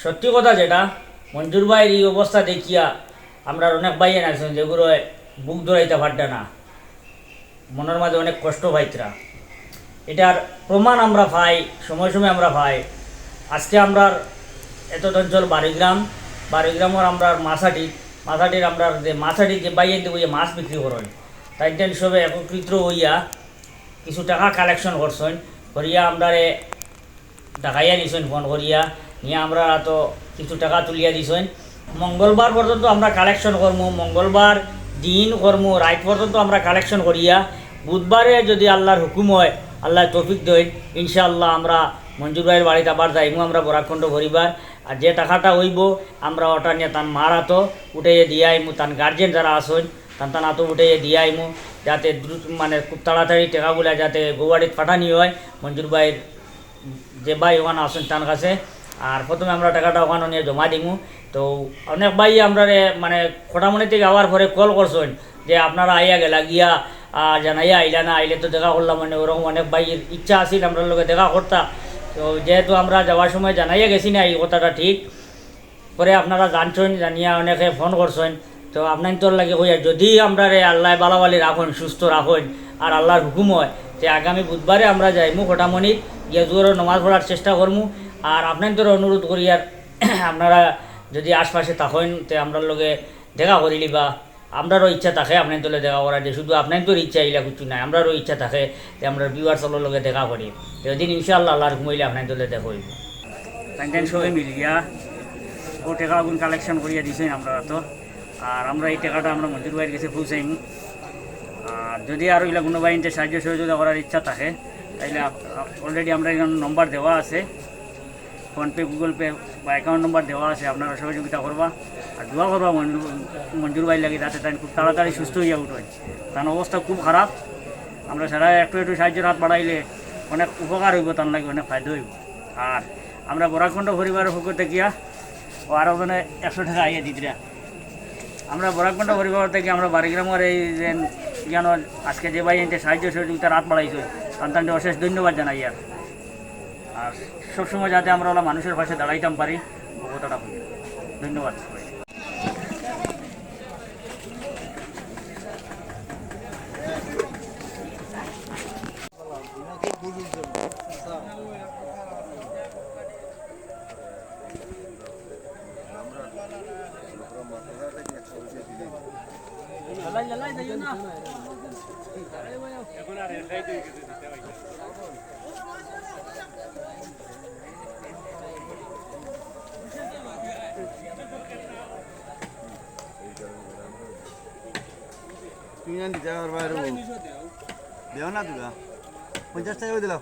সত্যি কথা যেটা মঞ্জুর ভাইয়ের এই অবস্থা দেখিয়া আমরা অনেক ভাইয়ের আছেন যেগুলো বুক ধরাইতে পারবে না, মনের মাঝে অনেক কষ্ট পাইতরা। এটার প্রমাণ আমরা পাই, সময় সময় আমরা পাই। আজকে আমরা এত অঞ্চল বাড়িগ্রামের আমরা মাছাটির আমরা যে মাছাটি যে বাইয়ে দেবো যে মাছ বিক্রি করেন, তাই সবে একত্রিত হইয়া কিছু টাকা কালেকশন করছেন, করিয়া আমরা দেখাইয়া নিছেন ফোন করিয়া নিয়ে আমরা তো কিছু টাকা তুলিয়া দিছেন। মঙ্গলবার পর্যন্ত আমরা কালেকশন করবো, মঙ্গলবার দিন করবো, রাত পর্যন্ত আমরা কালেকশন করিয়া বুধবারে যদি আল্লাহর হুকুম হয়, আল্লাহ তৌফিক দেয়, ইনশাআল্লাহ আমরা মঞ্জুর ভাইয়ের বাড়িতে আবার যাইমু আমরা বরাকণ্ড পরিবার। আর যে টাকাটা হইব আমরা ওটা নিয়ে তার মার হাতো উঠাইয়ে দিয়ে আইমু, তার গার্জেন যারা আসেন তার হাতো উঠাইয়ে দিয়ে আইমু, যাতে দ্রুত মানে খুব তাড়াতাড়ি টাকাগুলা যাতে গৌবাড়িত পাঠানি হয় মঞ্জুর ভাইয়ের যে ভাই ওখানে আসেন তার কাছে। আর প্রথমে আমরা টাকাটা ওখানে নিয়ে জমা দিমু। তো অনেক ভাই আমরা মানে খোটামনি থেকে আওয়ার পরে কল করছেন যে আপনারা আইয়া গেলা গিয়া জানাইয়া আইলা না, আইলে তো দেখা করলাম, মানে ওরকম অনেক ভাইয়ের ইচ্ছা আছিল আমরা লোকে দেখা করতা। তো যেহেতু আমরা যাওয়ার সময় জানাইয়া গেছি না এই কথাটা ঠিক পরে আপনারা জানছেন, জানিয়া অনেকে ফোন করছেন। তো আপনার তোর লাগে হইয়া যদি আমরা আল্লাহ বালাবালি রাখুন, সুস্থ রাখুন, আর আল্লাহর হুকুম হয় যে আগামী বুধবারে আমরা যাইমু খোটামনিত গিয়ে জোরও নমাজ পড়ার চেষ্টা করমু। আর আপনার তোর অনুরোধ করি আর আপনারা যদি আশপাশে থাকেন তো আমরা লগে দেখা করিলি বা আমরারও ইচ্ছা থাকে আপনার তোলে দেখা করার, যে শুধু আপনার তোর ইচ্ছা এগুলা কিছু নাই, আমরারও ইচ্ছা থাকে যে আমরা ভিউয়ার্সের লগে দেখা করি। এদিন ইনশাআল্লাহ আল্লাহর হুকুম হইলে আপনার তোলে দেখা হইব। তাই সবাই মিলিয়া ও টাকাগুলো কালেকশন করিয়া দিছেন আমরা তো। আর আমরা এই টাকাটা আমরা মঞ্জুর ভাইয়ের কাছে পৌঁছাইমু। আর যদি আরও এগুলো কোনো বাহিনীতে সাহায্য সহযোগিতা করার ইচ্ছা থাকে তাইলে অলরেডি আমরা এখানে নম্বর দেওয়া আছে, ফোনপে, গুগল পে বা অ্যাকাউন্ট নম্বর দেওয়া আছে, আপনারা সহযোগিতা করবা আর দোয়া করবা মঞ্জুর ভাই লাগে, যাতে তাই খুব তাড়াতাড়ি সুস্থ হইয়া উঠে। তার অবস্থা খুব খারাপ, আমরা সারা একটু সাহায্যের হাত বাড়াইলে অনেক উপকার হইব, তার লাগে অনেক ফায়দা হইব। আর আমরা বরাকণ্ড পরিবারের পক্ষ থেকে ও আরও মানে 100 টাকা আইয়া দিদিরা আমরা বরাকণ্ড পরিবার থেকে আমরা বাড়িগ্রামের এই যে যেন আজকে যে ভাই এনতে সাহায্য সহযোগিতার হাত বাড়াইছে তাদের অশেষ ধন্যবাদ জানাই। আর সবসময় যাতে আমরা ওরা মানুষের পাশে দাঁড়াইতাম পারি ও কথাটা বলি। ধন্যবাদ সবাই। তুমি জানি যাওয়ার বাইরে দেও না, তুলা 50 টাকা দিলাম।